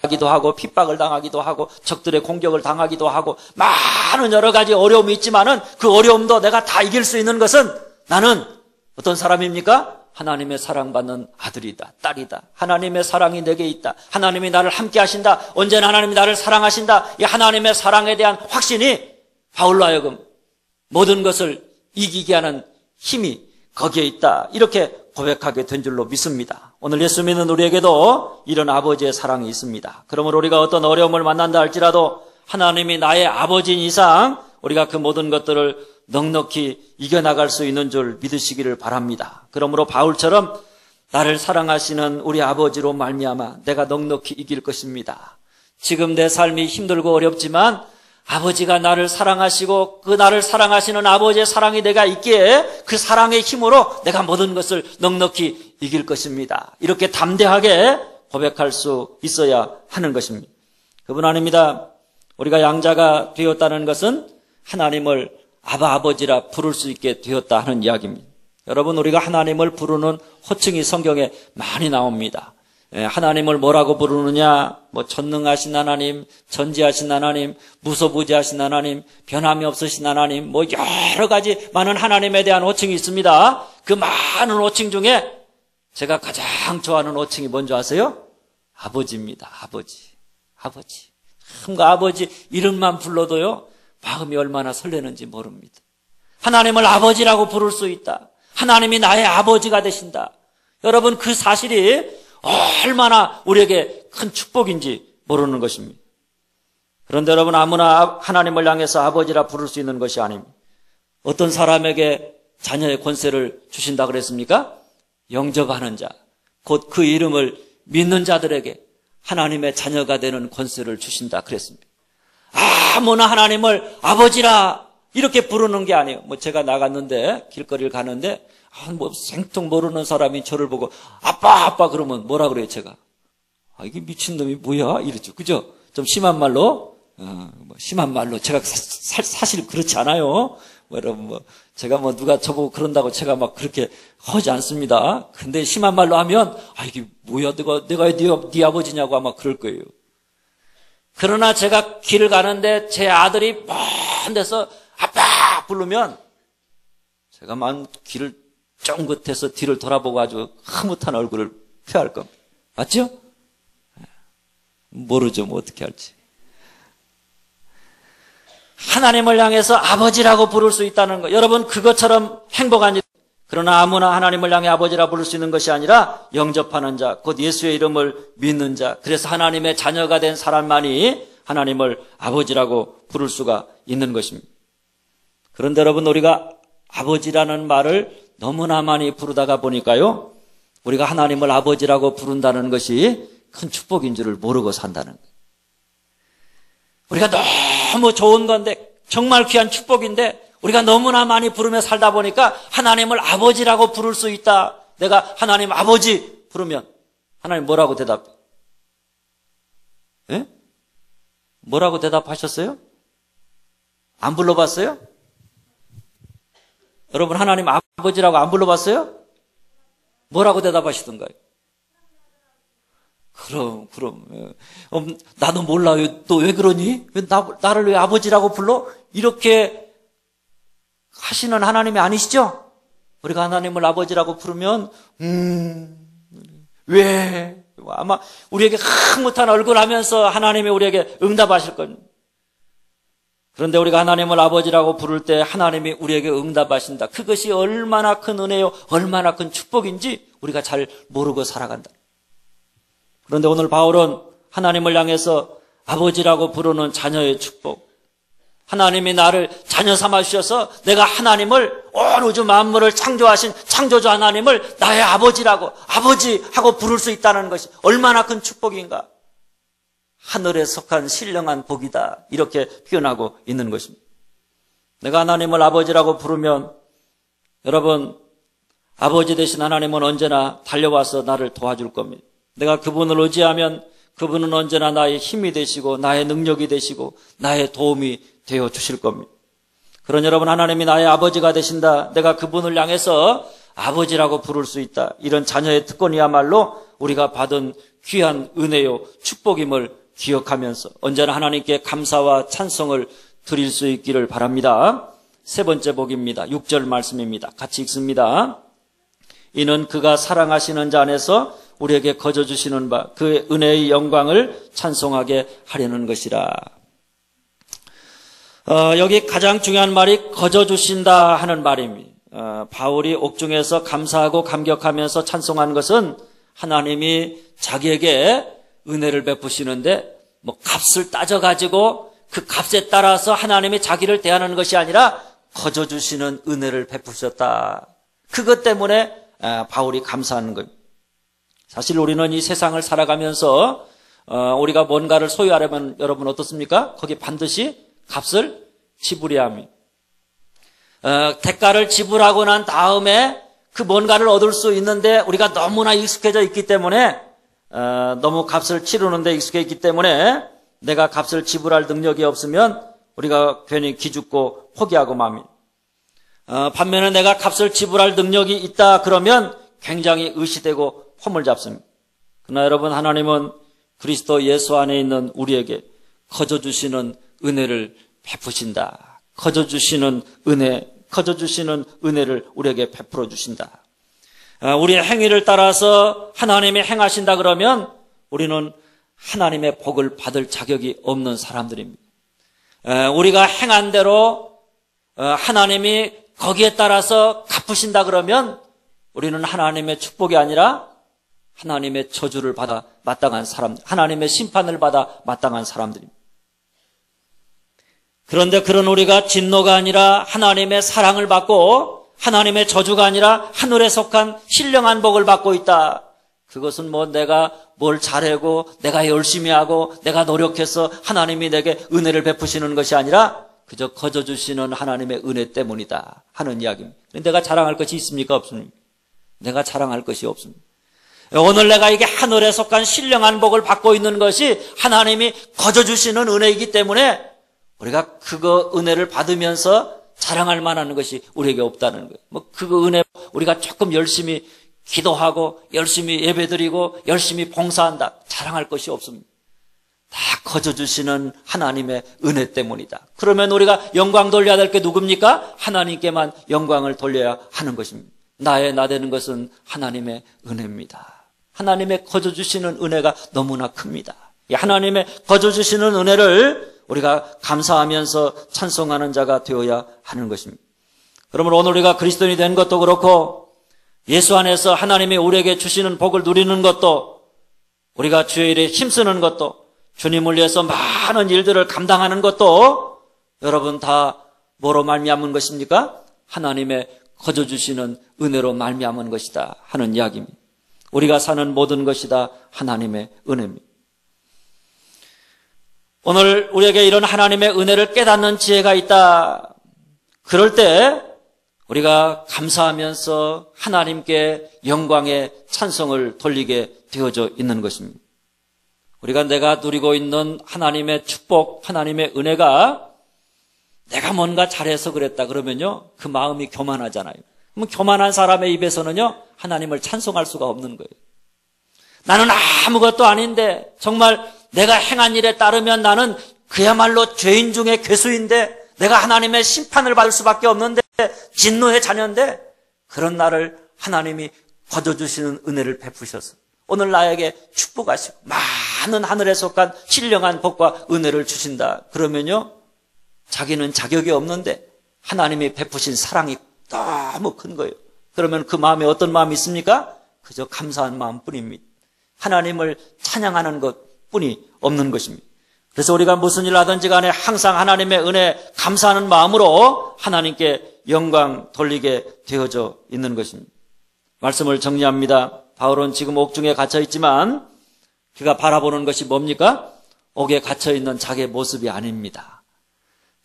하기도 하고 핍박을 당하기도 하고 적들의 공격을 당하기도 하고 많은 여러 가지 어려움이 있지만은 그 어려움도 내가 다 이길 수 있는 것은 나는 어떤 사람입니까? 하나님의 사랑받는 아들이다, 딸이다. 하나님의 사랑이 내게 있다. 하나님이 나를 함께 하신다. 언제나 하나님이 나를 사랑하신다. 이 하나님의 사랑에 대한 확신이 바울로 하여금 모든 것을 이기게 하는 힘이 거기에 있다. 이렇게 고백하게 된 줄로 믿습니다. 오늘 예수 믿는 우리에게도 이런 아버지의 사랑이 있습니다. 그러므로 우리가 어떤 어려움을 만난다 할지라도 하나님이 나의 아버지인 이상 우리가 그 모든 것들을 넉넉히 이겨나갈 수 있는 줄 믿으시기를 바랍니다. 그러므로 바울처럼 나를 사랑하시는 우리 아버지로 말미암아 내가 넉넉히 이길 것입니다. 지금 내 삶이 힘들고 어렵지만 아버지가 나를 사랑하시고 그 나를 사랑하시는 아버지의 사랑이 내가 있기에 그 사랑의 힘으로 내가 모든 것을 넉넉히 이길 것입니다. 이렇게 담대하게 고백할 수 있어야 하는 것입니다. 그뿐 아닙니다. 우리가 양자가 되었다는 것은 하나님을 아버지라 부를 수 있게 되었다 하는 이야기입니다. 여러분, 우리가 하나님을 부르는 호칭이 성경에 많이 나옵니다. 하나님을 뭐라고 부르느냐? 전능하신 하나님, 전지하신 하나님, 무소부지하신 하나님, 변함이 없으신 하나님, 여러 가지 많은 하나님에 대한 호칭이 있습니다. 그 많은 호칭 중에 제가 가장 좋아하는 호칭이 뭔지 아세요? 아버지입니다. 아버지. 그 아버지 이름만 불러도요, 마음이 얼마나 설레는지 모릅니다. 하나님을 아버지라고 부를 수 있다. 하나님이 나의 아버지가 되신다. 여러분, 그 사실이 얼마나 우리에게 큰 축복인지 모르는 것입니다. 그런데 여러분, 아무나 하나님을 향해서 아버지라 부를 수 있는 것이 아닙니다. 어떤 사람에게 자녀의 권세를 주신다 그랬습니까? 영접하는 자, 곧 그 이름을 믿는 자들에게 하나님의 자녀가 되는 권세를 주신다 그랬습니다. 아무나 하나님을 아버지라 이렇게 부르는 게 아니에요. 제가 나갔는데 길거리를 가는데 생통 모르는 사람이 저를 보고 아빠 그러면 뭐라 그래요? 제가 이게 미친놈이 뭐야? 이러죠. 그죠? 좀 심한 말로 심한 말로 제가 사실 그렇지 않아요. 여러분 제가 누가 저보고 그런다고 제가 막 그렇게 하지 않습니다. 근데 심한 말로 하면 이게 뭐야? 내가 네 아버지냐고 아마 그럴 거예요. 그러나 제가 길을 가는데 제 아들이 먼 데서 아빠 부르면 제가 막 길을 쫑긋해서 뒤를 돌아보고 아주 흐뭇한 얼굴을 표할 겁니다. 맞죠? 모르죠. 어떻게 할지. 하나님을 향해서 아버지라고 부를 수 있다는 것. 여러분, 그것처럼 행복한 일. 그러나 아무나 하나님을 향해 아버지라 부를 수 있는 것이 아니라 영접하는 자, 곧 예수의 이름을 믿는 자. 그래서 하나님의 자녀가 된 사람만이 하나님을 아버지라고 부를 수가 있는 것입니다. 그런데 여러분, 우리가 아버지라는 말을 너무나 많이 부르다가 보니까요, 우리가 하나님을 아버지라고 부른다는 것이 큰 축복인 줄을 모르고 산다는 거예요. 우리가 너무 좋은 건데, 정말 귀한 축복인데 우리가 너무나 많이 부르며 살다 보니까 하나님을 아버지라고 부를 수 있다. 내가 하나님 아버지 부르면 하나님 뭐라고 대답해? 예? 뭐라고 대답하셨어요? 안 불러봤어요? 여러분, 하나님 아버지라고 안 불러봤어요? 뭐라고 대답하시던가요? 그럼 나도 몰라. 너 왜 그러니? 나를 왜 아버지라고 불러? 이렇게 하시는 하나님이 아니시죠? 우리가 하나님을 아버지라고 부르면 왜? 아마 우리에게 흐뭇한 얼굴 하면서 하나님이 우리에게 응답하실 겁니다. 그런데 우리가 하나님을 아버지라고 부를 때 하나님이 우리에게 응답하신다. 그것이 얼마나 큰 은혜요, 얼마나 큰 축복인지 우리가 잘 모르고 살아간다. 그런데 오늘 바울은 하나님을 향해서 아버지라고 부르는 자녀의 축복, 하나님이 나를 자녀 삼아 주셔서 내가 하나님을 온 우주 만물을 창조하신 창조주 하나님을 나의 아버지라고, 아버지하고 부를 수 있다는 것이 얼마나 큰 축복인가. 하늘에 속한 신령한 복이다, 이렇게 표현하고 있는 것입니다. 내가 하나님을 아버지라고 부르면 여러분, 아버지 되신 하나님은 언제나 달려와서 나를 도와줄 겁니다. 내가 그분을 의지하면 그분은 언제나 나의 힘이 되시고 나의 능력이 되시고 나의 도움이 되어 주실 겁니다. 그런 여러분, 하나님이 나의 아버지가 되신다, 내가 그분을 향해서 아버지라고 부를 수 있다, 이런 자녀의 특권이야말로 우리가 받은 귀한 은혜요 축복임을 기억하면서 언제나 하나님께 감사와 찬송을 드릴 수 있기를 바랍니다. 세 번째 복입니다. 6절 말씀입니다. 같이 읽습니다. 이는 그가 사랑하시는 자 안에서 우리에게 거저 주시는 바 그의 은혜의 영광을 찬송하게 하려는 것이라. 여기 가장 중요한 말이 거저 주신다 하는 말입니다. 바울이 옥중에서 감사하고 감격하면서 찬송한 것은 하나님이 자기에게 은혜를 베푸시는데 뭐 값을 따져가지고 그 값에 따라서 하나님이 자기를 대하는 것이 아니라 거저 주시는 은혜를 베푸셨다. 그것 때문에 바울이 감사하는 겁니다. 사실 우리는 이 세상을 살아가면서 우리가 뭔가를 소유하려면 여러분 어떻습니까? 거기 반드시 값을 지불해야 합니다. 대가를 지불하고 난 다음에 그 뭔가를 얻을 수 있는데 우리가 너무나 익숙해져 있기 때문에 너무 값을 치르는 데 익숙해 있기 때문에 내가 값을 지불할 능력이 없으면 우리가 괜히 기죽고 포기하고 맙니다. 반면에 내가 값을 지불할 능력이 있다 그러면 굉장히 의시되고 폼을 잡습니다. 그러나 여러분 하나님은 그리스도 예수 안에 있는 우리에게 거저 주시는 은혜를 베푸신다. 거저 주시는 은혜를 우리에게 베풀어 주신다. 우리의 행위를 따라서 하나님이 행하신다 그러면 우리는 하나님의 복을 받을 자격이 없는 사람들입니다. 우리가 행한 대로 하나님이 거기에 따라서 갚으신다 그러면 우리는 하나님의 축복이 아니라 하나님의 저주를 받아 마땅한 사람들, 하나님의 심판을 받아 마땅한 사람들입니다. 그런데 그런 우리가 진노가 아니라 하나님의 사랑을 받고 하나님의 저주가 아니라 하늘에 속한 신령한 복을 받고 있다. 그것은 뭐 내가 뭘 잘하고 내가 열심히 하고 내가 노력해서 하나님이 내게 은혜를 베푸시는 것이 아니라 그저 거저 주시는 하나님의 은혜 때문이다 하는 이야기입니다. 내가 자랑할 것이 있습니까? 없습니까? 내가 자랑할 것이 없습니다. 오늘 내가 이게 하늘에 속한 신령한 복을 받고 있는 것이 하나님이 거저 주시는 은혜이기 때문에 우리가 그거 은혜를 받으면서 자랑할 만한 것이 우리에게 없다는 거예요. 뭐 그거 은혜 우리가 조금 열심히 기도하고 열심히 예배드리고 열심히 봉사한다. 자랑할 것이 없습니다. 다 거저 주시는 하나님의 은혜 때문이다. 그러면 우리가 영광 돌려야 될 게 누굽니까? 하나님께만 영광을 돌려야 하는 것입니다. 나 되는 것은 하나님의 은혜입니다. 하나님의 거저 주시는 은혜가 너무나 큽니다. 하나님의 거저 주시는 은혜를 우리가 감사하면서 찬송하는 자가 되어야 하는 것입니다. 그러면 오늘 우리가 그리스도인이 된 것도 그렇고 예수 안에서 하나님이 우리에게 주시는 복을 누리는 것도 우리가 주의 일에 힘쓰는 것도 주님을 위해서 많은 일들을 감당하는 것도 여러분 다 뭐로 말미암은 것입니까? 하나님의 거저 주시는 은혜로 말미암은 것이다 하는 이야기입니다. 우리가 사는 모든 것이 다 하나님의 은혜입니다. 오늘 우리에게 이런 하나님의 은혜를 깨닫는 지혜가 있다. 그럴 때 우리가 감사하면서 하나님께 영광의 찬송을 돌리게 되어져 있는 것입니다. 우리가 내가 누리고 있는 하나님의 축복, 하나님의 은혜가 내가 뭔가 잘해서 그랬다 그러면요, 그 마음이 교만하잖아요. 그럼 교만한 사람의 입에서는요, 하나님을 찬송할 수가 없는 거예요. 나는 아무것도 아닌데, 정말 내가 행한 일에 따르면 나는 그야말로 죄인 중에 괴수인데, 내가 하나님의 심판을 받을 수밖에 없는데, 진노의 자녀인데, 그런 나를 하나님이 거둬주시는 은혜를 베푸셔서 오늘 나에게 축복하시고 많은 하늘에 속한 신령한 복과 은혜를 주신다. 그러면요, 자기는 자격이 없는데 하나님이 베푸신 사랑이 너무 큰 거예요. 그러면 그 마음에 어떤 마음이 있습니까? 그저 감사한 마음뿐입니다. 하나님을 찬양하는 것뿐이 없는 것입니다. 그래서 우리가 무슨 일을 하든지 간에 항상 하나님의 은혜 감사하는 마음으로 하나님께 영광 돌리게 되어져 있는 것입니다. 말씀을 정리합니다. 바울은 지금 옥중에 갇혀 있지만 그가 바라보는 것이 뭡니까? 옥에 갇혀 있는 자기의 모습이 아닙니다.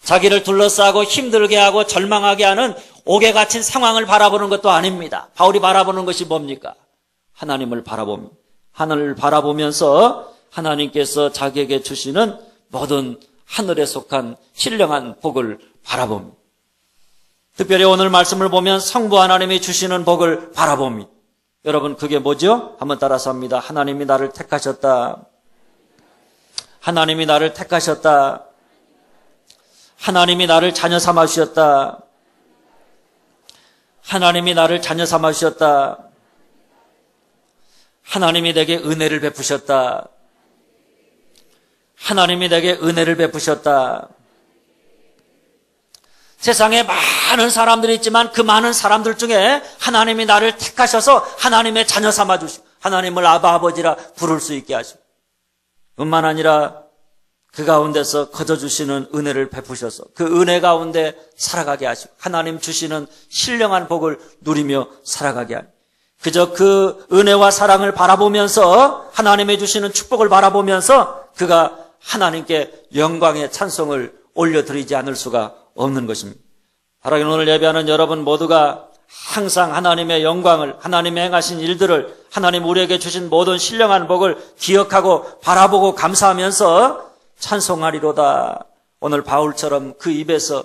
자기를 둘러싸고 힘들게 하고 절망하게 하는 옥에 갇힌 상황을 바라보는 것도 아닙니다. 바울이 바라보는 것이 뭡니까? 하나님을 바라봅니다. 하늘을 바라보면서 하나님께서 자기에게 주시는 모든 하늘에 속한 신령한 복을 바라봅니다. 특별히 오늘 말씀을 보면 성부 하나님이 주시는 복을 바라봅니다. 여러분 그게 뭐죠? 한번 따라서 합니다. 하나님이 나를 택하셨다. 하나님이 나를 택하셨다. 하나님이 나를 자녀 삼아 주셨다. 하나님이 나를 자녀 삼아 주셨다. 하나님이 내게 은혜를 베푸셨다. 하나님이 내게 은혜를 베푸셨다. 세상에 많은 사람들이 있지만 그 많은 사람들 중에 하나님이 나를 택하셔서 하나님의 자녀 삼아 주시고 하나님을 아바 아버지라 부를 수 있게 하시고 뿐만 아니라 그 가운데서 거저주시는 은혜를 베푸셔서 그 은혜 가운데 살아가게 하시고 하나님 주시는 신령한 복을 누리며 살아가게 하시고 그저 그 은혜와 사랑을 바라보면서 하나님의 주시는 축복을 바라보면서 그가 하나님께 영광의 찬송을 올려드리지 않을 수가 없는 것입니다. 하나님 오늘 예배하는 여러분 모두가 항상 하나님의 영광을 하나님의 행하신 일들을 하나님 우리에게 주신 모든 신령한 복을 기억하고 바라보고 감사하면서 찬송하리로다. 오늘 바울처럼 그 입에서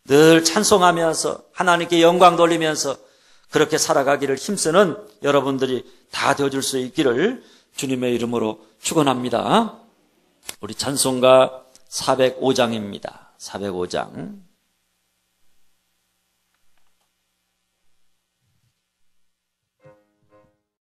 늘 찬송하면서 하나님께 영광 돌리면서 그렇게 살아가기를 힘쓰는 여러분들이 다 되어줄 수 있기를 주님의 이름으로 축원합니다. 우리 찬송가 405장입니다. 405장.